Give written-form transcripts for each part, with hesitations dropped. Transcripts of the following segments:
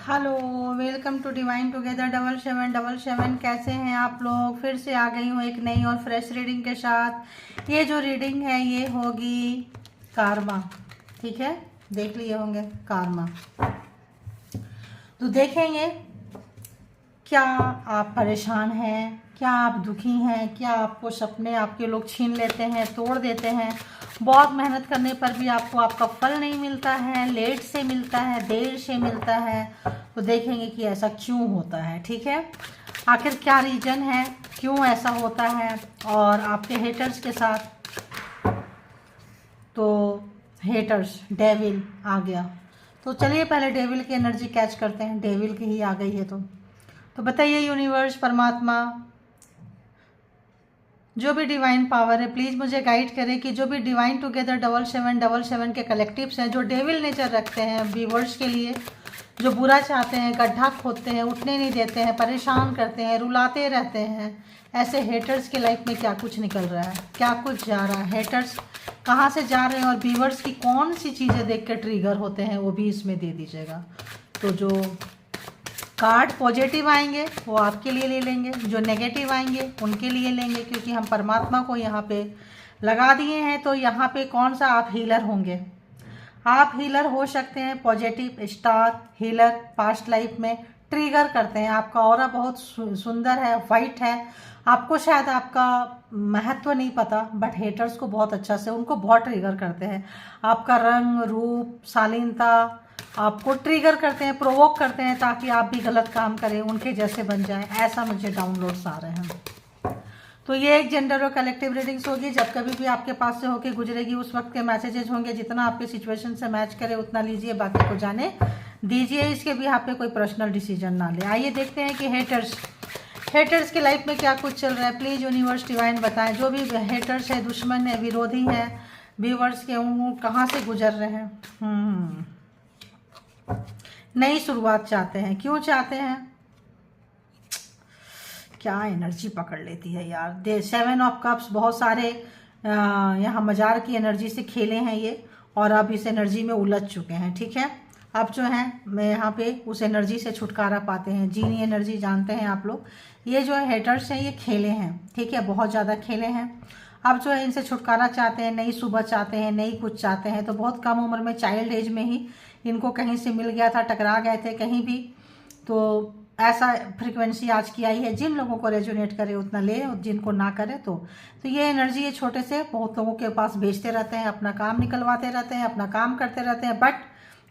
Hello, welcome to divine together 7777। कैसे हैं आप लोग? फिर से आ गई हूँ एक नई और फ्रेश रीडिंग के साथ। ये जो रीडिंग है ये होगी कार्मा। ठीक है, देख लिए होंगे कार्मा। तो देखेंगे क्या आप परेशान हैं, क्या आप दुखी हैं, क्या आपको सपने आपके लोग छीन लेते हैं, तोड़ देते हैं। बहुत मेहनत करने पर भी आपको आपका फल नहीं मिलता है, लेट से मिलता है, देर से मिलता है। तो देखेंगे कि ऐसा क्यों होता है। ठीक है, आखिर क्या रीज़न है, क्यों ऐसा होता है। और आपके हेटर्स के साथ, तो हेटर्स डेविल आ गया। तो चलिए पहले डेविल की एनर्जी कैच करते हैं। डेविल की ही आ गई है तो बताइए यूनिवर्स, परमात्मा, जो भी डिवाइन पावर है प्लीज़ मुझे गाइड करें कि जो भी डिवाइन टुगेदर 7777 के कलेक्टिव्स हैं जो डेविल नेचर रखते हैं व्यूवर्स के लिए, जो बुरा चाहते हैं, गड्ढा खोदते हैं, उठने नहीं देते हैं, परेशान करते हैं, रुलाते रहते हैं, ऐसे हेटर्स के लाइफ में क्या कुछ निकल रहा है, क्या कुछ जा रहा है, हेटर्स कहाँ से जा रहे हैं और व्यूवर्स की कौन सी चीज़ें देख के ट्रिगर होते हैं वो भी इसमें दे दीजिएगा। तो जो कार्ड पॉजिटिव आएंगे वो आपके लिए ले लेंगे, जो नेगेटिव आएंगे उनके लिए लेंगे, क्योंकि हम परमात्मा को यहाँ पे लगा दिए हैं। तो यहाँ पे कौन सा आप हीलर होंगे? आप हीलर हो सकते हैं। Positive star healer past life में ट्रिगर करते हैं। आपका ऑरा बहुत सुंदर है, वाइट है। आपको शायद आपका महत्व नहीं पता, बट हेटर्स को बहुत अच्छा से, उनको बहुत ट्रिगर करते हैं। आपका रंग रूप, शालीनता आपको ट्रिगर करते हैं, प्रोवोक करते हैं ताकि आप भी गलत काम करें, उनके जैसे बन जाएं। ऐसा मुझे डाउनलोड्स आ रहे हैं। तो ये एक जेंडर और कलेक्टिव रीडिंग्स होगी। जब कभी भी आपके पास से होके गुजरेगी उस वक्त के मैसेजेस होंगे, जितना आपके सिचुएशन से मैच करे उतना लीजिए, बाकी को जाने दीजिए। इसके भी यहाँ पे कोई पर्सनल डिसीजन ना ले। आइए देखते हैं कि हेटर्स की लाइफ में क्या कुछ चल रहा है। प्लीज़ यूनिवर्स डिवाइन बताएं, जो भी हेटर्स है, दुश्मन है, विरोधी है व्यूवर्स के, उन कहाँ से गुजर रहे हैं। नई शुरुआत चाहते हैं। क्यों चाहते हैं? क्या एनर्जी पकड़ लेती है यार। 7 ऑफ कप्स, बहुत सारे यहाँ मजार की एनर्जी से खेले हैं ये, और अब इस एनर्जी में उलझ चुके हैं। ठीक है, अब जो है मैं यहाँ पे उस एनर्जी से छुटकारा पाते हैं। जीनी एनर्जी जानते हैं आप लोग, ये जो है हेटर्स हैं ये खेले हैं। ठीक है, बहुत ज़्यादा खेले हैं। अब जो है इनसे छुटकारा चाहते हैं, नई सुबह चाहते हैं, नई कुछ चाहते हैं। तो बहुत कम उम्र में, चाइल्ड एज में ही इनको कहीं से मिल गया था, टकरा गए थे कहीं भी। तो ऐसा फ्रीक्वेंसी आज की आई है। जिन लोगों को रेजोनेट करे उतना ले, और जिनको ना करे तो ये एनर्जी ये छोटे से बहुत लोगों के पास भेजते रहते हैं, अपना काम निकलवाते रहते हैं, अपना काम करते रहते हैं। बट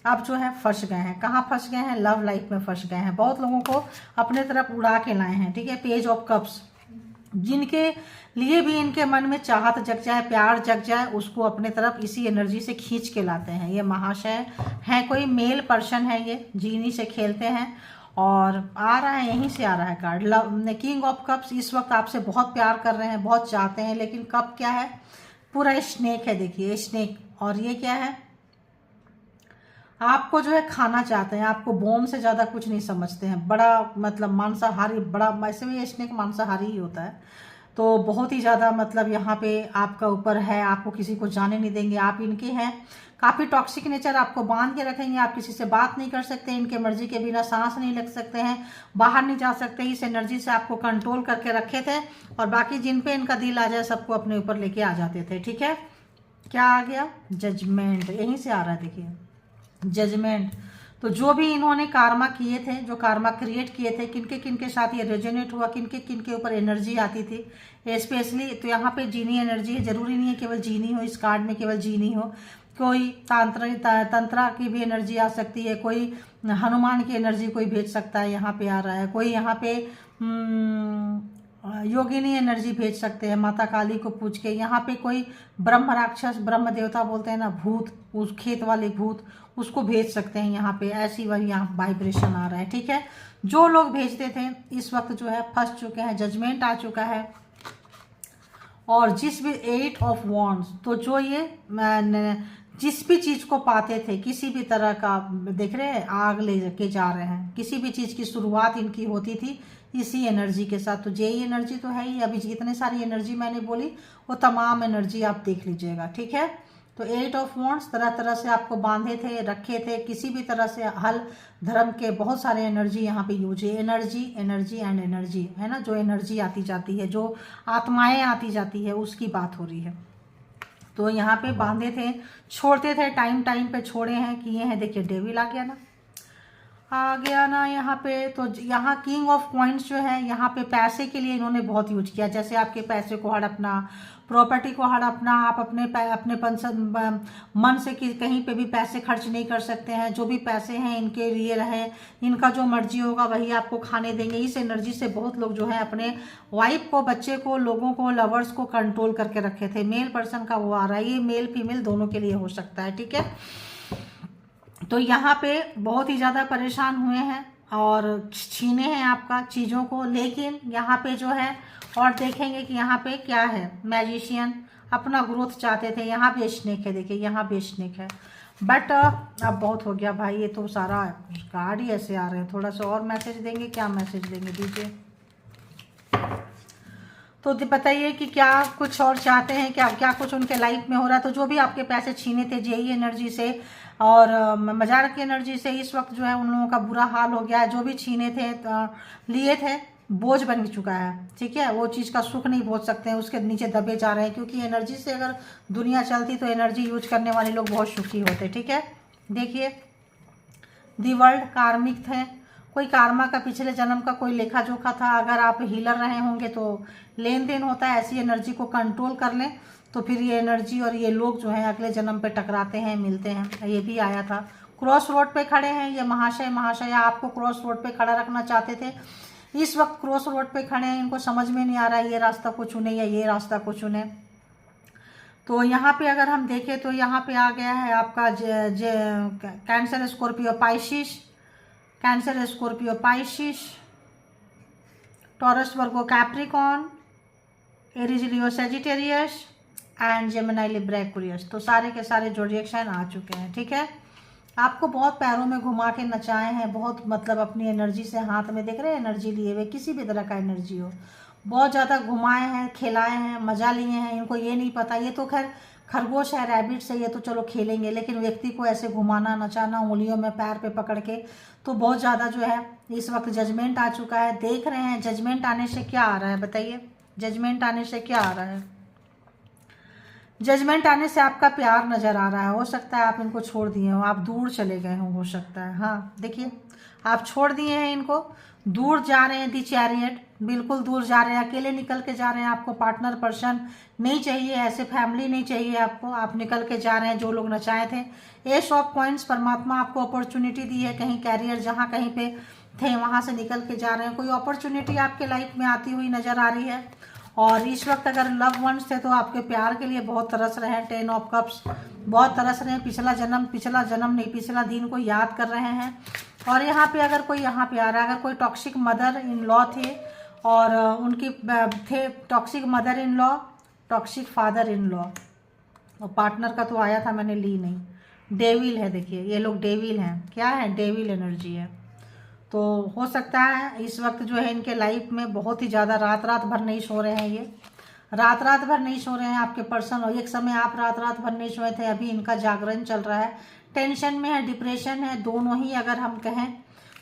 अब जो है फंस गए हैं। कहाँ फंस गए हैं? लव लाइफ में फंस गए हैं। बहुत लोगों को अपने तरफ उड़ा के लाए हैं। ठीक है, पेज ऑफ कप्स, जिनके लिए भी इनके मन में चाहत जग जाए, प्यार जग जाए, उसको अपने तरफ इसी एनर्जी से खींच के लाते हैं। ये महाशय है, कोई मेल पर्सन है, ये जीनी से खेलते हैं। और आ रहा है, यहीं से आ रहा है card love, king of cups. इस वक्त आपसे बहुत प्यार कर रहे हैं, बहुत चाहते हैं, लेकिन कप क्या है? पूरा स्नेक है। देखिए स्नेक, और ये क्या है? आपको जो है खाना चाहते हैं, आपको बोन से ज़्यादा कुछ नहीं समझते हैं। बड़ा मतलब मांसाहारी, बड़ा, वैसे भी ये स्नेक मांसाहारी ही होता है। तो बहुत ही ज़्यादा मतलब यहाँ पे आपका ऊपर है, आपको किसी को जाने नहीं देंगे, आप इनके हैं। काफ़ी टॉक्सिक नेचर, आपको बांध के रखेंगे, आप किसी से बात नहीं कर सकते, इनके मर्जी के बिना सांस नहीं लग सकते हैं, बाहर नहीं जा सकते। इस एनर्जी से आपको कंट्रोल करके रखे थे, और बाकी जिन पे इनका दिल आ जाए सबको अपने ऊपर लेके आ जाते थे। ठीक है, क्या आ गया? जजमेंट, यहीं से आ रहा है। देखिए जजमेंट। तो जो भी इन्होंने कार्मा किए थे, जो कार्मा क्रिएट किए थे, किनके किनके साथ ये रेजोनेट हुआ, किनके किनके ऊपर एनर्जी आती थी स्पेशली। तो यहाँ पे जीनी एनर्जी है। जरूरी नहीं है केवल जीनी हो, इस कार्ड में केवल जीनी हो, कोई तंत्रा की भी एनर्जी आ सकती है, कोई हनुमान की एनर्जी कोई भेज सकता है, यहाँ पे आ रहा है। कोई यहाँ पे योगिनी एनर्जी भेज सकते हैं, माता काली को पूछ के। यहाँ पे कोई ब्रह्म राक्षस, ब्रह्म देवता बोलते हैं ना, भूत, उस खेत वाले भूत, उसको भेज सकते हैं यहाँ पे। ऐसी वही यहाँ वाइब्रेशन आ रहा है। ठीक है, जो लोग भेजते थे इस वक्त जो है फंस चुके हैं, जजमेंट आ चुका है। और जिस भी 8 ऑफ वॉन्ड्स, तो जो ये जिस भी चीज़ को पाते थे, किसी भी तरह का, देख रहे हैं आग ले के जा रहे हैं, किसी भी चीज़ की शुरुआत इनकी होती थी इसी एनर्जी के साथ। तो जेई एनर्जी तो है ही। अभी जितने सारी एनर्जी मैंने बोली वो तमाम एनर्जी आप देख लीजिएगा। ठीक है, तो 8 ऑफ वॉन्ड्स, तरह तरह से आपको बांधे थे, रखे थे, किसी भी तरह से हल धर्म के बहुत सारे एनर्जी यहाँ पे यूज है। एनर्जी एनर्जी एंड एनर्जी है ना, जो एनर्जी आती जाती है, जो आत्माएं आती जाती है, उसकी बात हो रही है। तो यहाँ पे बांधे थे, छोड़ते थे, टाइम टाइम पे छोड़े हैं, किए हैं। देखिए डेविल आ गया ना, आ गया ना यहाँ पे। तो यहाँ किंग ऑफ कॉइन्स जो है, यहाँ पे पैसे के लिए इन्होंने बहुत यूज किया। जैसे आपके पैसे को हड़पना, प्रॉपर्टी को हड़पना, आप अपने मन से कहीं पे भी पैसे खर्च नहीं कर सकते हैं। जो भी पैसे हैं इनके लिए रहे, इनका जो मर्जी होगा वही आपको खाने देंगे। इस एनर्जी से बहुत लोग जो है अपने वाइफ को, बच्चे को, लोगों को, लवर्स को कंट्रोल करके रखे थे। मेल पर्सन का वो आ रहा है, ये मेल फीमेल दोनों के लिए हो सकता है, ठीक है। तो यहाँ पे बहुत ही ज़्यादा परेशान हुए हैं और छीने हैं आपका चीज़ों को। लेकिन यहाँ पे जो है, और देखेंगे कि यहाँ पे क्या है। मैजिशियन अपना ग्रोथ चाहते थे, यहाँ भी स्नेक है, देखिए यहाँ भी स्नेक है। बट अब बहुत हो गया भाई, ये तो सारा कार्ड ही ऐसे आ रहे हैं। थोड़ा सा और मैसेज देंगे, क्या मैसेज देंगे दीजिए। तो बताइए कि क्या कुछ और चाहते हैं, क्या कुछ उनके लाइफ में हो रहा है। तो जो भी आपके पैसे छीने थे जेई एनर्जी से और मजार की एनर्जी से, इस वक्त जो है उन लोगों का बुरा हाल हो गया है। जो भी छीने थे, लिए थे, बोझ बन चुका है, ठीक है। वो चीज़ का सुख नहीं भोग सकते हैं, उसके नीचे दबे जा रहे हैं। क्योंकि एनर्जी से अगर दुनिया चलती तो एनर्जी यूज करने वाले लोग बहुत सुखी होते, ठीक है। देखिए दी वर्ल्ड कार्मिक थे, कोई कार्मा का पिछले जन्म का कोई लेखा जोखा था। अगर आप हीलर रहे होंगे तो लेन देन होता है। ऐसी एनर्जी को कंट्रोल कर लें तो फिर ये एनर्जी और ये लोग जो हैं अगले जन्म पे टकराते हैं, मिलते हैं। ये भी आया था। क्रॉस रोड पे खड़े हैं ये महाशय आपको क्रॉस रोड पे खड़ा रखना चाहते थे। इस वक्त क्रॉस रोड पे खड़े हैं, इनको समझ में नहीं आ रहा है ये रास्ता को चुने या ये रास्ता को चुने। तो यहाँ पे अगर हम देखें तो यहाँ पे आ गया है आपका cancer Scorpio Pisces, cancer Scorpio Pisces, Taurus Virgo Capricorn, Aries Leo Sagittarius and Gemini Libra Aquarius. तो सारे के सारे ज़ोडिएक साइन आ चुके हैं, ठीक है। आपको बहुत पैरों में घुमा के नचाए हैं, बहुत मतलब अपनी एनर्जी से, हाथ में देख रहे हैं एनर्जी लिए हुए, किसी भी तरह का एनर्जी हो, बहुत ज़्यादा घुमाए हैं, खिलाए हैं, मजा लिए हैं। इनको ये नहीं पता, ये तो खैर खरगोश है, रैबिट्स है, ये तो चलो खेलेंगे। लेकिन व्यक्ति को ऐसे घुमाना, नचाना, उंगलियों में पैर पे पकड़ के, तो बहुत ज़्यादा जो है इस वक्त जजमेंट आ चुका है। देख रहे हैं जजमेंट आने से क्या आ रहा है, बताइए जजमेंट आने से क्या आ रहा है। जजमेंट आने से आपका प्यार नज़र आ रहा है। हो सकता है आप इनको छोड़ दिए हो, आप दूर चले गए हो सकता है। हाँ देखिए आप छोड़ दिए हैं इनको, दूर जा रहे हैं। दी चैरियट, बिल्कुल दूर जा रहे हैं, अकेले निकल के जा रहे हैं। आपको पार्टनर पर्सन नहीं चाहिए, ऐसे फैमिली नहीं चाहिए आपको, आप निकल के जा रहे हैं जो लोग नचाए थे। एस ऑफ कॉइन्स, परमात्मा आपको अपॉर्चुनिटी दी है, कहीं कैरियर जहाँ कहीं पे थे वहाँ से निकल के जा रहे हैं। कोई अपॉर्चुनिटी आपके लाइफ में आती हुई नज़र आ रही है। और इस वक्त अगर लव वंस थे तो आपके प्यार के लिए बहुत तरस रहे हैं। 10 ऑफ कप्स, बहुत तरस रहे हैं। पिछला जन्म नहीं, पिछला दिन को याद कर रहे हैं। और यहाँ पे अगर कोई यहाँ पे आ रहा है, अगर कोई टॉक्सिक मदर इन लॉ थे और उनकी थे toxic mother in law, toxic father in law, और पार्टनर का तो आया था, मैंने ली नहीं। डेविल है, देखिए ये लोग डेविल हैं। क्या है, डेविल एनर्जी है। तो हो सकता है इस वक्त जो है इनके लाइफ में बहुत ही ज़्यादा रात भर नहीं सो रहे हैं। ये रात भर नहीं सो रहे हैं आपके पर्सन, और एक समय आप रात भर नहीं सोए थे, अभी इनका जागरण चल रहा है। टेंशन में है, डिप्रेशन है, दोनों ही अगर हम कहें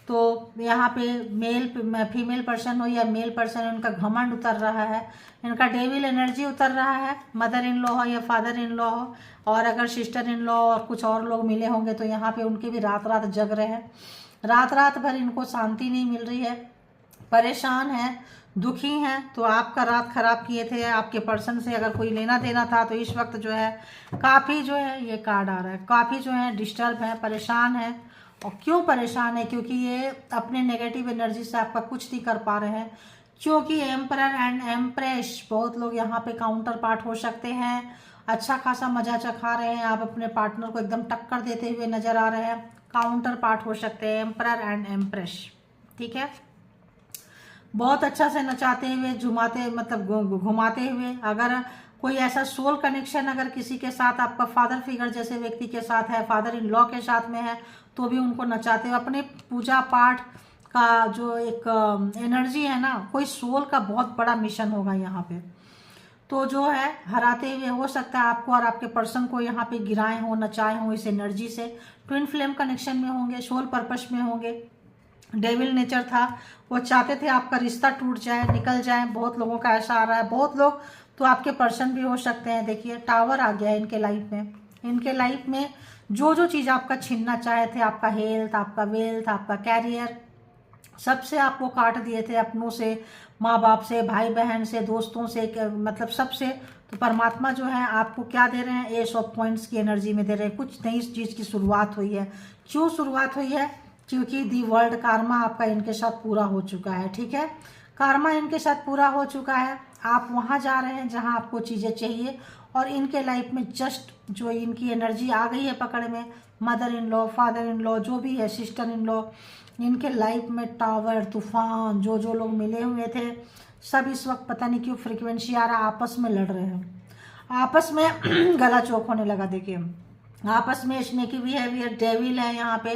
तो। यहाँ पे मेल फीमेल पर्सन हो या मेल पर्सन, इनका घमंड उतर रहा है, इनका डेविल एनर्जी उतर रहा है। मदर इन लॉ हो या फादर इन लॉ हो, और अगर सिस्टर इन लॉ और कुछ और लोग मिले होंगे तो यहाँ पे उनके भी रात जग रहे हैं। रात भर इनको शांति नहीं मिल रही है, परेशान हैं, दुखी हैं। तो आपका रात खराब किए थे आपके पर्सन से, अगर कोई लेना देना था तो इस वक्त जो है काफ़ी जो है ये कार्ड आ रहा है, काफ़ी जो है डिस्टर्ब है, परेशान है। और क्यों परेशान है, क्योंकि ये अपने नेगेटिव एनर्जी से आपका कुछ नहीं कर पा रहे हैं। क्योंकि एम्परर एंड एम्प्रेस, बहुत लोग यहाँ पे काउंटर पार्ट हो सकते हैं। अच्छा खासा मजा चखा रहे हैं, आप अपने पार्टनर को एकदम टक्कर देते हुए नजर आ रहे हैं। काउंटर पार्ट हो सकते हैं एम्परर एंड एम्प्रेस, ठीक है। बहुत अच्छा से नचाते हुए, झुमाते मतलब घुमाते हुए। अगर कोई ऐसा सोल कनेक्शन अगर किसी के साथ आपका फादर फिगर जैसे व्यक्ति के साथ है, फादर इन लॉ के साथ में है, तो भी उनको नचाते हुए अपने पूजा पाठ का जो एक एनर्जी है ना, कोई सोल का बहुत बड़ा मिशन होगा यहाँ पे। तो जो है हराते हुए हो सकता है आपको और आपके पर्सन को यहाँ पे गिराए हो, नचाए हो इस एनर्जी से। ट्विन फ्लेम कनेक्शन में होंगे, सोल पर्पस में होंगे। डेविल नेचर था, वो चाहते थे आपका रिश्ता टूट जाए, निकल जाए। बहुत लोगों का ऐसा आ रहा है, बहुत लोग तो आपके पर्सन भी हो सकते हैं। देखिए टावर आ गया है इनके लाइफ में। इनके लाइफ में जो जो चीज़ आपका छीनना चाहे थे, आपका हेल्थ, आपका वेल्थ, आपका कैरियर, सबसे आपको काट दिए थे, अपनों से, माँ बाप से, भाई बहन से, दोस्तों से, मतलब सबसे। तो परमात्मा जो है आपको क्या दे रहे हैं, एस ऑफ पॉइंट्स की एनर्जी में दे रहे हैं। कुछ नई चीज़ की शुरुआत हुई है। क्यों शुरुआत हुई है? क्योंकि दी वर्ल्ड कार्मा आपका इनके साथ पूरा हो चुका है। ठीक है, कार्मा इनके साथ पूरा हो चुका है। आप वहाँ जा रहे हैं जहाँ आपको चीज़ें चाहिए, और इनके लाइफ में जस्ट जो इनकी एनर्जी आ गई है पकड़ में, mother in law, father in law, जो भी है, सिस्टर इन लॉ, इनके लाइफ में टावर, तूफान, जो जो लोग मिले हुए थे सब इस वक्त पता नहीं क्यों फ्रिक्वेंसी आ रहा है, आपस में लड़ रहे हैं, आपस में गला चौक होने लगा। देखिए आपस में स्नेकी बिहेवियर, डेविल है यहाँ पे।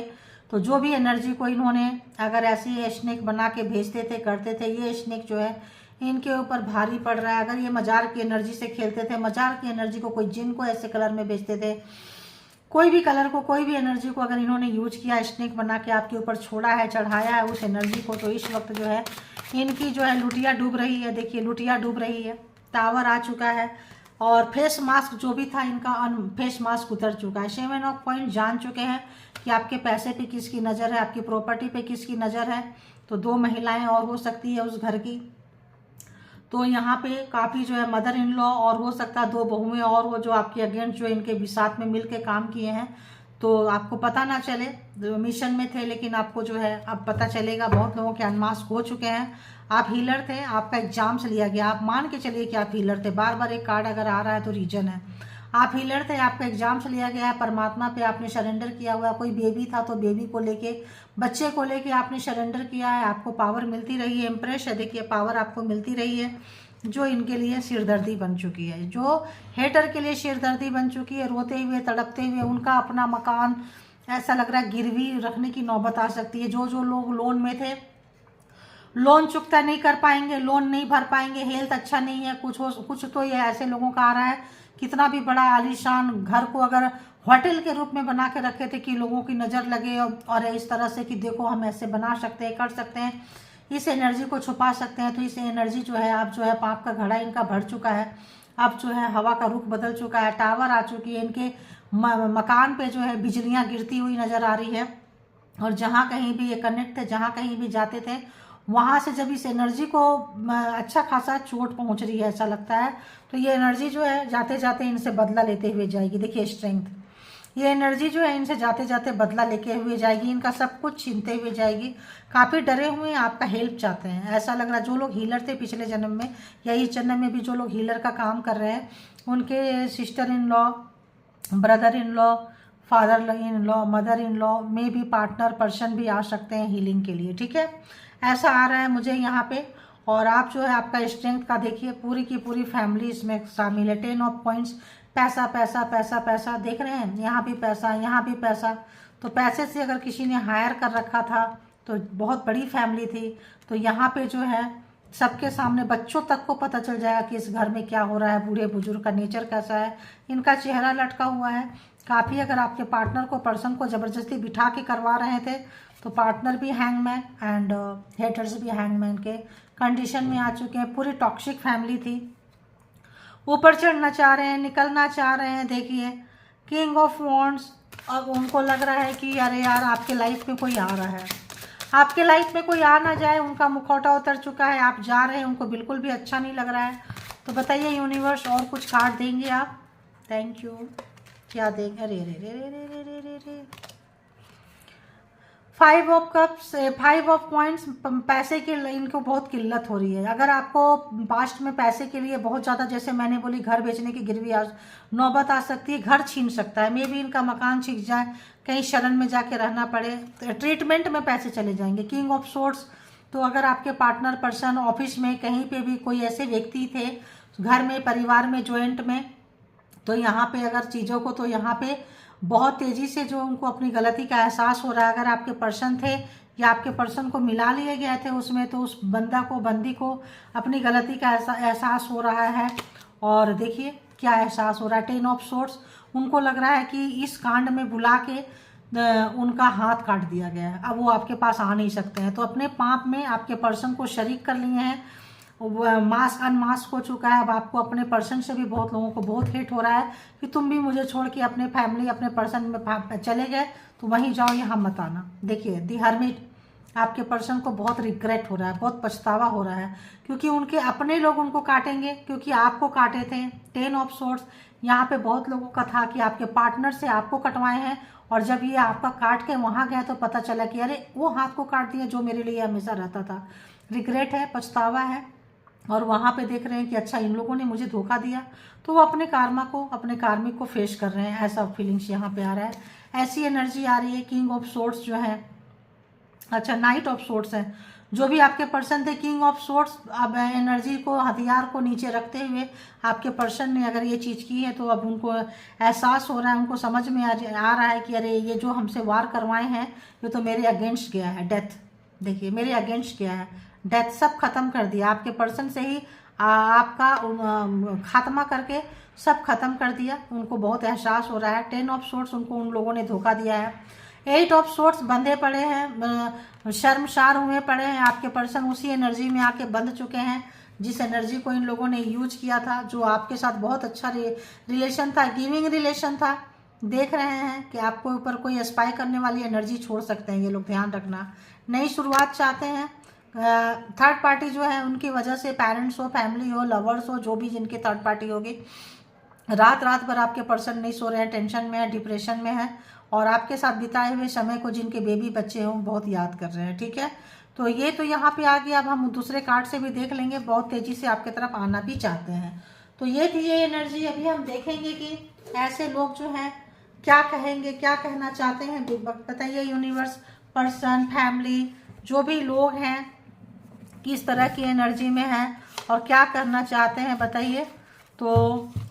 तो जो भी एनर्जी को इन्होंने अगर ऐसी स्नेक बना के भेजते थे, करते थे, ये स्नेक जो है इनके ऊपर भारी पड़ रहा है। अगर ये मजार की एनर्जी से खेलते थे, मजार की एनर्जी को कोई जिन को ऐसे कलर में बेचते थे, कोई भी कलर को, कोई भी एनर्जी को अगर इन्होंने यूज किया, स्नेक बना के आपके ऊपर छोड़ा है, चढ़ाया है उस एनर्जी को, तो इस वक्त जो है इनकी जो है लुटिया डूब रही है। देखिए लुटिया डूब रही है। टावर आ चुका है, और फेस मास्क जो भी था इनका, फेस मास्क उतर चुका है। 7 ऑफ पॉइंट जान चुके हैं कि आपके पैसे पे किसकी नज़र है, आपकी प्रॉपर्टी पे किसकी नज़र है। तो 2 महिलाएं और हो सकती है उस घर की। तो यहाँ पे काफ़ी जो है मदर इन लॉ, और हो सकता है 2 बहुएं और वो जो आपके अगेंस्ट जो इनके भी साथ में मिल के काम किए हैं। तो आपको पता ना चले, मिशन में थे, लेकिन आपको जो है अब पता चलेगा। बहुत लोगों के अनमास्क हो चुके हैं। आप हीलर थे, आपका एग्जाम्स लिया गया, आप मान के चलिए कि आप हीलर थे। बार बार एक कार्ड अगर आ रहा है तो रीजन है, आप हीलर थे, आपका एग्जाम्स लिया गया है, परमात्मा पे आपने सरेंडर किया हुआ है। कोई बेबी था तो बेबी को लेके, बच्चे को लेके आपने सरेंडर किया है, आपको पावर मिलती रही है। इम्प्रेस है, देखिए पावर आपको मिलती रही है, जो इनके लिए सिरदर्दी बन चुकी है, जो हेटर के लिए सिरदर्दी बन चुकी है। रोते हुए, तड़पते हुए, उनका अपना मकान ऐसा लग रहा है गिरवी रखने की नौबत आ सकती है। जो जो लोग लोन में थे, लोन चुकता नहीं कर पाएंगे, लोन नहीं भर पाएंगे, हेल्थ अच्छा नहीं है, कुछ तो ये ऐसे लोगों का आ रहा है। कितना भी बड़ा आलीशान घर को अगर होटल के रूप में बना के रखे थे कि लोगों की नज़र लगे, और इस तरह से कि देखो हम ऐसे बना सकते हैं, कर सकते हैं, इस एनर्जी को छुपा सकते हैं। तो इस एनर्जी जो है, अब जो है पाप का घड़ा इनका भर चुका है। अब जो है हवा का रुख बदल चुका है, टावर आ चुकी है, इनके मकान पे जो है बिजलियां गिरती हुई नज़र आ रही है। और जहाँ कहीं भी ये कनेक्ट थे, जहाँ कहीं भी जाते थे, वहाँ से जब इस एनर्जी को अच्छा खासा चोट पहुँच रही है ऐसा लगता है, तो ये एनर्जी जो है जाते जाते इनसे बदला लेते हुए जाएगी। देखिए स्ट्रेंथ, ये एनर्जी जो है इनसे जाते जाते बदला लेके हुए जाएगी, इनका सब कुछ छीनते हुए जाएगी। काफ़ी डरे हुए हैं, आपका हेल्प चाहते हैं ऐसा लग रहा है। जो लोग हीलर थे पिछले जन्म में या इस जन्म में भी जो लोग हीलर का काम कर रहे हैं, उनके sister in law, brother in law, father in law, mother in law में भी पार्टनर पर्सन भी आ सकते हैं हीलिंग के लिए। ठीक है, ऐसा आ रहा है मुझे यहाँ पे। और आप जो है आपका स्ट्रेंथ का देखिए, पूरी की पूरी फैमिली इसमें शामिल है। 10 ऑफ पॉइंट्स, पैसा पैसा पैसा पैसा, देख रहे हैं यहाँ भी पैसा, यहाँ भी पैसा। तो पैसे से अगर किसी ने हायर कर रखा था तो बहुत बड़ी फैमिली थी, तो यहाँ पे जो है सबके सामने बच्चों तक को पता चल जाएगा कि इस घर में क्या हो रहा है, बूढ़े बुजुर्ग का नेचर कैसा है, इनका चेहरा लटका हुआ है। काफ़ी अगर आपके पार्टनर को, पर्सन को ज़बरदस्ती बिठा के करवा रहे थे, तो पार्टनर भी हैंगमैन एंड हेटर्स भी हैंगमैन के कंडीशन में आ चुके हैं। पूरी टॉक्सिक फैमिली थी, ऊपर चढ़ना चाह रहे हैं, निकलना चाह रहे हैं। देखिए किंग ऑफ वॉन्ड्स, अब उनको लग रहा है कि अरे यार आपके लाइफ में कोई आ रहा है, आपके लाइफ में कोई आ ना जाए। उनका मुखौटा उतर चुका है, आप जा रहे हैं, उनको बिल्कुल भी अच्छा नहीं लग रहा है। तो बताइए यूनिवर्स, और कुछ कार्ड देंगे आप? Thank you. क्या देंगे? अरे रे रे रे रे रे रे रे 5 ऑफ कप्स, 5 ऑफ पॉइंट्स। पैसे की इनको बहुत किल्लत हो रही है। अगर आपको पास्ट में पैसे के लिए बहुत ज़्यादा, जैसे मैंने बोली, घर बेचने की गिरवी नौबत आ सकती है, घर छीन सकता है, मे भी इनका मकान छिन जाए, कहीं शरण में जाके रहना पड़े, ट्रीटमेंट में पैसे चले जाएंगे। किंग ऑफ सोर्ड्स, तो अगर आपके पार्टनर पर्सन ऑफिस में कहीं पे भी कोई ऐसे व्यक्ति थे, घर में, परिवार में, जॉइंट में, तो यहाँ पे अगर चीज़ों को, तो यहाँ पे बहुत तेज़ी से जो उनको अपनी गलती का एहसास हो रहा है। अगर आपके पर्सन थे या आपके पर्सन को मिला लिए गए थे उसमें, तो उस बंदी को अपनी गलती का एहसास हो रहा है। और देखिए क्या एहसास हो रहा है। 10 ऑफ सोर्ड्स, उनको लग रहा है कि इस कांड में बुला के उनका हाथ काट दिया गया है, अब वो आपके पास आ नहीं सकते हैं। तो अपने पाप में आपके पर्सन को शरीक कर लिए हैं, मास्क अनमास्क हो चुका है। अब आपको अपने पर्सन से भी बहुत लोगों को बहुत हेट हो रहा है कि तुम भी मुझे छोड़ के अपने फैमिली अपने पर्सन में चले गए, तो वहीं जाओ, यहाँ मत आना। देखिए दी हर्मिट, आपके पर्सन को बहुत रिग्रेट हो रहा है, बहुत पछतावा हो रहा है, क्योंकि उनके अपने लोग उनको काटेंगे, क्योंकि आपको काटे थे। 10 ऑफ सोर्ड्स, यहाँ पे बहुत लोगों का था कि आपके पार्टनर से आपको कटवाए हैं, और जब ये आपका काट के वहाँ गए तो पता चला कि अरे वो हाथ को काट दिया जो मेरे लिए हमेशा रहता था। रिग्रेट है, पछतावा है, और वहाँ पे देख रहे हैं कि अच्छा इन लोगों ने मुझे धोखा दिया, तो वो अपने कार्मा को, अपने कार्मिक को फेस कर रहे हैं, ऐसा फीलिंग्स यहाँ पे आ रहा है। ऐसी एनर्जी आ रही है। किंग ऑफ सोर्ड्स जो है, अच्छा नाइट ऑफ सोर्ड्स है, जो भी आपके पर्सन थे किंग ऑफ सोर्ड्स, अब एनर्जी को, हथियार को नीचे रखते हुए आपके पर्सन ने अगर ये चीज़ की है, तो अब उनको एहसास हो रहा है, उनको समझ में आ रहा है कि अरे ये जो हमसे वार करवाए हैं ये तो मेरे अगेंस्ट गया है। डेथ, देखिए मेरे अगेंस्ट गया है, डेथ सब खत्म कर दिया आपके पर्सन से ही, आपका खात्मा करके सब खत्म कर दिया। उनको बहुत एहसास हो रहा है। 10 ऑफ सोर्ड्स, उनको उन लोगों ने धोखा दिया है। 8 ऑफ सोर्ड्स, बंधे पड़े हैं, शर्मसार हुए पड़े हैं। आपके पर्सन उसी एनर्जी में आके बंध चुके हैं जिस एनर्जी को इन लोगों ने यूज किया था, जो आपके साथ बहुत अच्छा रिलेशन था, गिविंग रिलेशन था। देख रहे हैं कि आपको ऊपर कोई स्पाई करने वाली एनर्जी छोड़ सकते हैं ये लोग, ध्यान रखना। नई शुरुआत चाहते हैं। थर्ड पार्टी जो है उनकी वजह से, पेरेंट्स हो, फैमिली हो, लवर्स हो, जो भी जिनकी थर्ड पार्टी होगी, रात रात भर आपके पर्सन नहीं सो रहे हैं, टेंशन में है, डिप्रेशन में है, और आपके साथ बिताए हुए समय को, जिनके बेबी बच्चे हों, बहुत याद कर रहे हैं। ठीक है, तो ये तो यहाँ पे आ गया। अब हम दूसरे कार्ड से भी देख लेंगे, बहुत तेजी से आपके तरफ आना भी चाहते हैं। तो ये थी ये एनर्जी। अभी हम देखेंगे कि ऐसे लोग जो हैं क्या कहेंगे, क्या कहना चाहते हैं। बताइए यूनिवर्स, पर्सन, फैमिली, जो भी लोग हैं किस तरह की एनर्जी में हैं और क्या करना चाहते हैं, बताइए। तो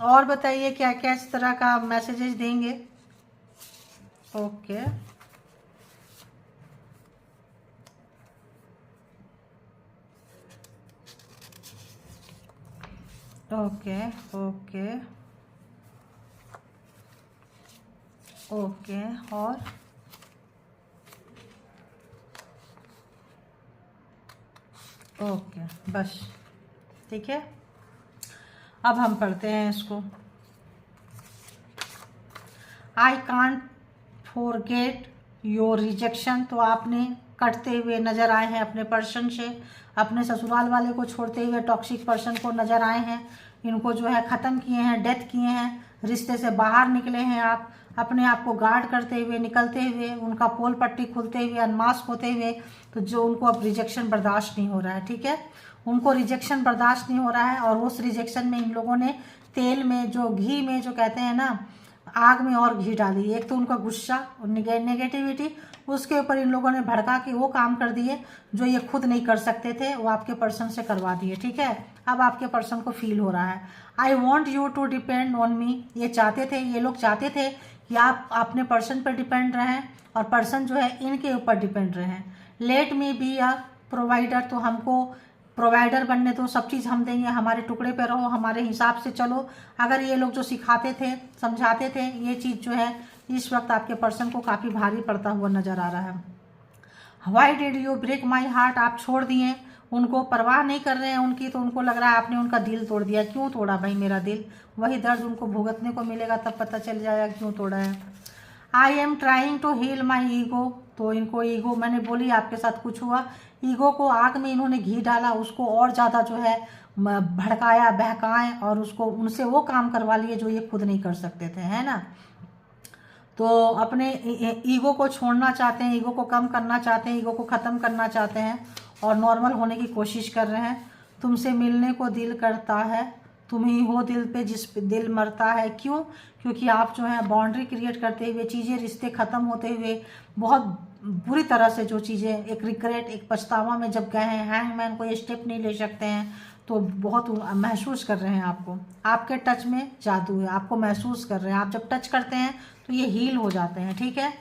और बताइए क्या क्या इस तरह का मैसेजेस देंगे। ओके, ओके, ओके, ओके, और ओके, बस ठीक है। अब हम पढ़ते हैं इसको। I can't forget your rejection, तो आपने कटते हुए नज़र आए हैं अपने पर्सन से, अपने ससुराल वाले को छोड़ते हुए टॉक्सिक पर्सन को नज़र आए हैं, इनको जो है ख़त्म किए हैं, डेथ किए हैं, रिश्ते से बाहर निकले हैं आप, अपने आप को गार्ड करते हुए, निकलते हुए, उनका पोल पट्टी खुलते हुए, अनमास्क होते हुए। तो जो उनको अब रिजेक्शन बर्दाश्त नहीं हो रहा है, ठीक है, उनको रिजेक्शन बर्दाश्त नहीं हो रहा है, और उस रिजेक्शन में इन लोगों ने तेल में, जो घी में, जो कहते हैं ना, आग में और घी डाली। एक तो उनका गुस्सा और नेगेटिविटी, उसके ऊपर इन लोगों ने भड़का के वो काम कर दिए जो ये खुद नहीं कर सकते थे, वो आपके पर्सन से करवा दिए। ठीक है, अब आपके पर्सन को फील हो रहा है, I want you to depend on me. ये चाहते थे, ये लोग चाहते थे कि आप अपने पर्सन पर डिपेंड रहें, और पर्सन जो है इनके ऊपर डिपेंड रहें। Let me be a provider, तो हमको प्रोवाइडर बनने दो, सब चीज़ हम देंगे, हमारे टुकड़े पे रहो, हमारे हिसाब से चलो। अगर ये लोग जो सिखाते थे, समझाते थे, ये चीज़ जो है इस वक्त आपके पर्सन को काफ़ी भारी पड़ता हुआ नज़र आ रहा है। Why did you break my heart, आप छोड़ दिए उनको, परवाह नहीं कर रहे हैं उनकी, तो उनको लग रहा है आपने उनका दिल तोड़ दिया। क्यों तोड़ा भाई मेरा दिल, वही दर्द उनको भुगतने को मिलेगा, तब पता चल जाएगा क्यों तोड़ा है। I am trying to heal my ego, तो इनको ईगो, मैंने बोली आपके साथ कुछ हुआ, ईगो को आग में इन्होंने घी डाला, उसको और ज़्यादा जो है भड़काया, बहकाए, और उसको उनसे वो काम करवा लिए जो ये खुद नहीं कर सकते थे, है ना। तो अपने ईगो को छोड़ना चाहते हैं, ईगो को कम करना चाहते हैं, ईगो को ख़त्म करना चाहते हैं, और नॉर्मल होने की कोशिश कर रहे हैं। तुमसे मिलने को दिल करता है, तुम ही हो दिल पे जिस पे दिल मरता है। क्यों? क्योंकि आप जो है बाउंड्री क्रिएट करते हुए, चीज़ें, रिश्ते ख़त्म होते हुए, बहुत बुरी तरह से जो चीज़ें, एक रिग्रेट, एक पछतावा में जब गए हैं, हैंगमैन को ये स्टेप नहीं ले सकते हैं, तो बहुत महसूस कर रहे हैं आपको, आपके टच में जादू है, आपको महसूस कर रहे हैं। आप जब टच करते हैं तो ये हील हो जाते हैं। ठीक है,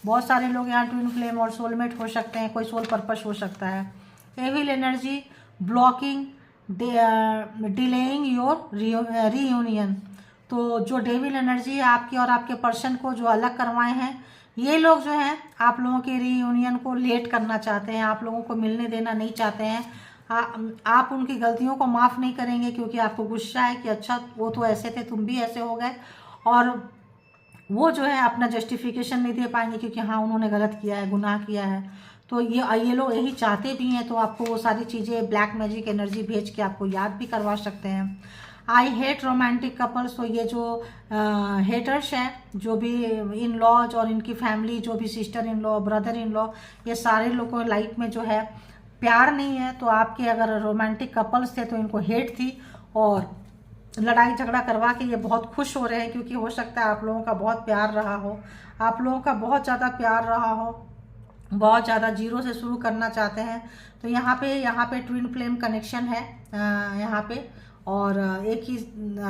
बहुत सारे लोग यहाँ ट्विन फ्लेम और सोलमेट हो सकते हैं, कोई सोल पर्पस हो सकता है। Evil energy, blocking, delaying your reunion. तो जो डेविल एनर्जी है आपकी और आपके पर्सन को जो अलग करवाए हैं, ये लोग जो हैं आप लोगों के रीयूनियन को लेट करना चाहते हैं, आप लोगों को मिलने देना नहीं चाहते हैं। आप उनकी गलतियों को माफ़ नहीं करेंगे क्योंकि आपको गुस्सा है कि अच्छा वो तो ऐसे थे, तुम भी ऐसे हो गए। और वो जो है अपना जस्टिफिकेशन नहीं दे पाएंगे क्योंकि हाँ उन्होंने गलत किया है, गुनाह किया है। तो ये लोग यही चाहते भी हैं, तो आपको वो सारी चीज़ें ब्लैक मैजिक एनर्जी भेज के आपको याद भी करवा सकते हैं। I hate romantic couples. तो ये जो हेटर्स हैं, जो भी इन लॉज और इनकी फैमिली, जो भी sister in law, brother in law, ये सारे लोगों की लाइफ में जो है प्यार नहीं है। तो आपके अगर रोमांटिक कपल्स थे तो इनको हेट थी और लड़ाई झगड़ा करवा के ये बहुत खुश हो रहे हैं क्योंकि हो सकता है आप लोगों का बहुत प्यार रहा हो, आप लोगों का बहुत ज़्यादा प्यार रहा हो, बहुत ज़्यादा जीरो से शुरू करना चाहते हैं। तो यहाँ पे ट्विन फ्लेम कनेक्शन है यहाँ पे, और एक ही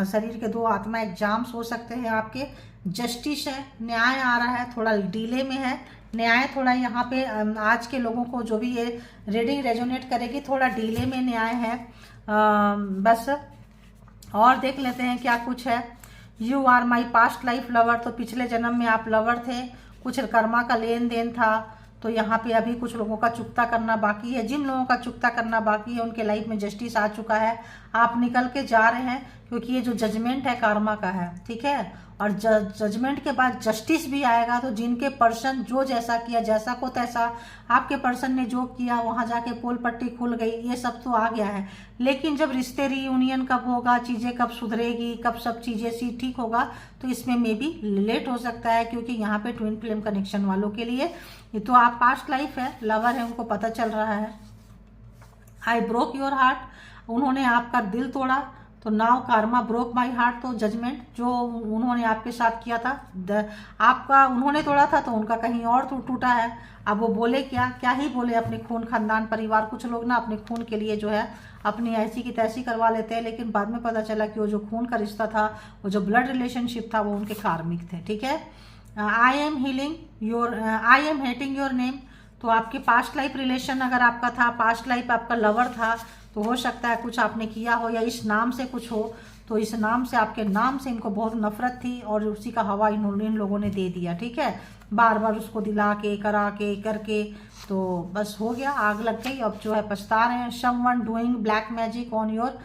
शरीर के दो आत्मा एग्जाम्स हो सकते हैं आपके। जस्टिस है, न्याय आ रहा है, थोड़ा डिले में है न्याय, थोड़ा यहाँ पे आज के लोगों को जो भी ये रीडिंग रेजोनेट करेगी, थोड़ा डिले में न्याय है। बस और देख लेते हैं क्या कुछ है। You are my past life lover. तो पिछले जन्म में आप लवर थे, कुछ कर्मा का लेन देन था। तो यहाँ पे अभी कुछ लोगों का चुकता करना बाकी है। जिन लोगों का चुकता करना बाकी है उनके लाइफ में जस्टिस आ चुका है, आप निकल के जा रहे हैं क्योंकि ये जो जजमेंट है कर्मा का है, ठीक है। और जजमेंट के बाद जस्टिस भी आएगा। तो जिनके पर्सन जो जैसा किया, जैसा को तैसा, आपके पर्सन ने जो किया वहाँ जाके पोल पट्टी खुल गई, ये सब तो आ गया है। लेकिन जब रिश्ते रीयूनियन कब होगा, चीज़ें कब सुधरेगी, कब सब चीज़ें ठीक होगा, तो इसमें मे बी लेट हो सकता है क्योंकि यहाँ पे ट्विन फ्लेम कनेक्शन वालों के लिए ये तो आप पास्ट लाइफ है, लवर है, उनको पता चल रहा है। I broke your heart. उन्होंने आपका दिल तोड़ा, तो now Karma broke my heart. तो जजमेंट जो उन्होंने आपके साथ किया था, आपका उन्होंने तोड़ा था तो उनका कहीं और टूटा है। अब वो बोले क्या ही बोले, अपने खून खानदान परिवार, कुछ लोग ना अपने खून के लिए जो है अपनी ऐसी की तैसी करवा लेते हैं, लेकिन बाद में पता चला कि वो जो खून का रिश्ता था, वो जो ब्लड रिलेशनशिप था, वो उनके कार्मिक थे, ठीक है। I M hating your name. तो आपके पास्ट लाइफ रिलेशन अगर आपका था, पास्ट लाइफ आपका लवर था, तो हो सकता है कुछ आपने किया हो या इस नाम से कुछ हो। तो इस नाम से, आपके नाम से इनको बहुत नफरत थी और उसी का हवा इन लोगों ने दे दिया, ठीक है। बार बार उसको दिला के करा के करके तो बस हो गया, आग लग गई। अब जो है पछता रहे हैं। Someone doing black magic on your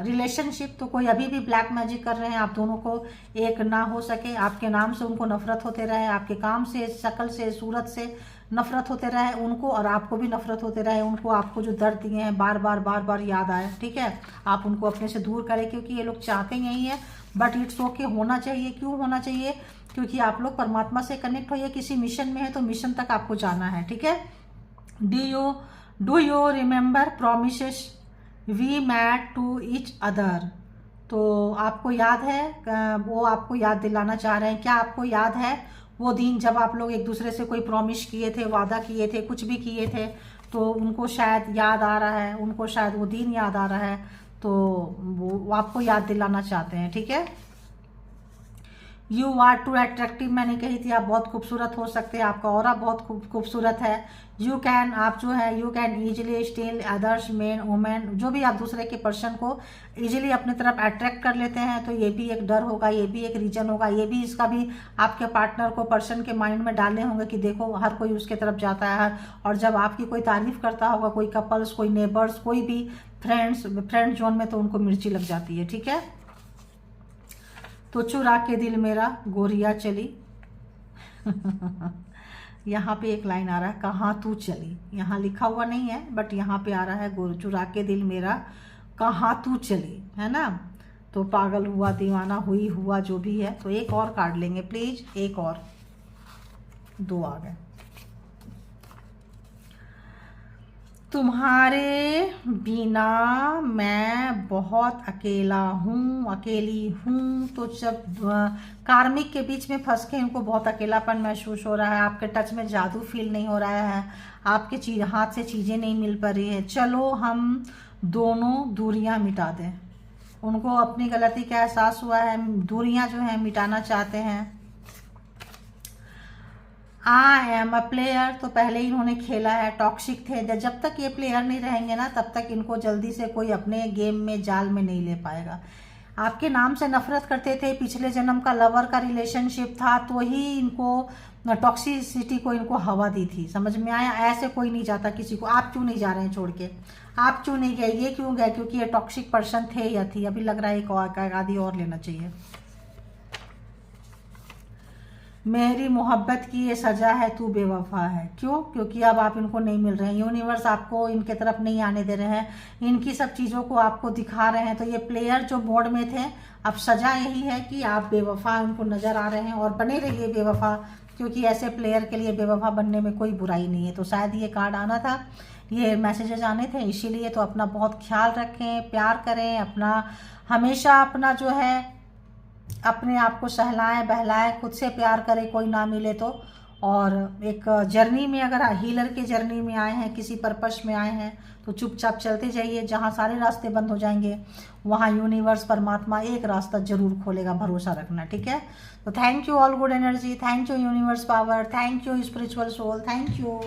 relationship. तो कोई अभी भी ब्लैक मैजिक कर रहे हैं, आप दोनों को एक ना हो सके, आपके नाम से उनको नफरत होते रहे, आपके काम से, शक्ल से, सूरत से नफरत होते रहे उनको, और आपको भी नफरत होते रहे उनको। आपको जो दर्द दिए हैं बार बार याद आए, ठीक है। आप उनको अपने से दूर करें क्योंकि ये लोग चाहते यही है, बट इट्स ओके, होना चाहिए। क्यों होना चाहिए? क्योंकि आप लोग परमात्मा से कनेक्ट होइए, किसी मिशन में है तो मिशन तक आपको जाना है, ठीक है। Do you remember promises we made to each other. तो आपको याद है, वो आपको याद दिलाना चाह रहे हैं। क्या आपको याद है वो दिन जब आप लोग एक दूसरे से कोई प्रॉमिस किए थे, वादा किए थे, कुछ भी किए थे, तो उनको शायद याद आ रहा है, उनको शायद वो दिन याद आ रहा है, तो वो आपको याद दिलाना चाहते हैं, ठीक है। यू आर टू अट्रैक्टिव, मैंने कही थी आप बहुत खूबसूरत हो सकते हैं, आपका ऑरा बहुत खूबसूरत है। यू कैन, आप जो है you can easily steel others main women, जो भी आप दूसरे के पर्सन को इजीली अपनी तरफ अट्रैक्ट कर लेते हैं। तो ये भी एक डर होगा, ये भी एक रीजन होगा, ये भी इसका भी आपके पार्टनर को, पर्सन के माइंड में डालने होंगे कि देखो हर कोई उसके तरफ जाता है। और जब आपकी कोई तारीफ करता होगा, कोई कपल्स, कोई नेबर्स, कोई भी फ्रेंड जोन में, तो उनको मिर्ची लग जाती है, ठीक है। तो चुरा के दिल मेरा गोरिया चली। यहाँ पे एक लाइन आ रहा है, कहाँ तू चली। यहाँ लिखा हुआ नहीं है बट यहाँ पे आ रहा है, चुरा के दिल मेरा कहाँ तू चली, है ना। तो पागल हुआ, दीवाना हुई, हुआ जो भी है। तो एक और कार्ड लेंगे प्लीज, एक और, दो आ गए। तुम्हारे बिना मैं बहुत अकेला हूँ, अकेली हूँ। तो जब कार्मिक के बीच में फंस के इनको बहुत अकेलापन महसूस हो रहा है, आपके टच में जादू फील नहीं हो रहा है, आपके हाथ से चीज़ें नहीं मिल पा रही है। चलो हम दोनों दूरियां मिटा दें। उनको अपनी गलती का एहसास हुआ है, दूरियां जो है मिटाना चाहते हैं। आई एम अ प्लेयर, तो पहले ही इन्होंने खेला है, टॉक्सिक थे। जब तक ये प्लेयर नहीं रहेंगे ना तब तक इनको जल्दी से कोई अपने गेम में जाल में नहीं ले पाएगा। आपके नाम से नफरत करते थे, पिछले जन्म का लवर का रिलेशनशिप था तो ही इनको टॉक्सिसिटी को इनको हवा दी थी, समझ में आया। ऐसे कोई नहीं जाता किसी को। आप क्यों नहीं जा रहे हैं छोड़ के, आप क्यों नहीं गए, ये क्यों गए, क्योंकि ये टॉक्सिक पर्सन थे या थी। अभी लग रहा है एक आदि और लेना चाहिए। मेरी मोहब्बत की ये सज़ा है, तू बेवफा है। क्यों? क्योंकि अब आप इनको नहीं मिल रहे हैं, यूनिवर्स आपको इनके तरफ नहीं आने दे रहे हैं, इनकी सब चीज़ों को आपको दिखा रहे हैं। तो ये प्लेयर जो मोड में थे, अब सज़ा यही है कि आप बेवफा उनको नज़र आ रहे हैं और बने रहिए बेवफा, क्योंकि ऐसे प्लेयर के लिए बेवफा बनने में कोई बुराई नहीं है। तो शायद ये कार्ड आना था, ये मैसेजेस आने थे, इसीलिए। तो अपना बहुत ख्याल रखें, प्यार करें, अपना हमेशा अपना जो है अपने आप को सहलाएं बहलाएं, खुद से प्यार करें कोई ना मिले तो। और एक जर्नी में, अगर हीलर के जर्नी में आए हैं, किसी पर्पस में आए हैं, तो चुपचाप चलते जाइए। जहाँ सारे रास्ते बंद हो जाएंगे वहाँ यूनिवर्स परमात्मा एक रास्ता जरूर खोलेगा, भरोसा रखना, ठीक है। तो thank you all good energy, thank you universe power, thank you spiritual soul, thank you.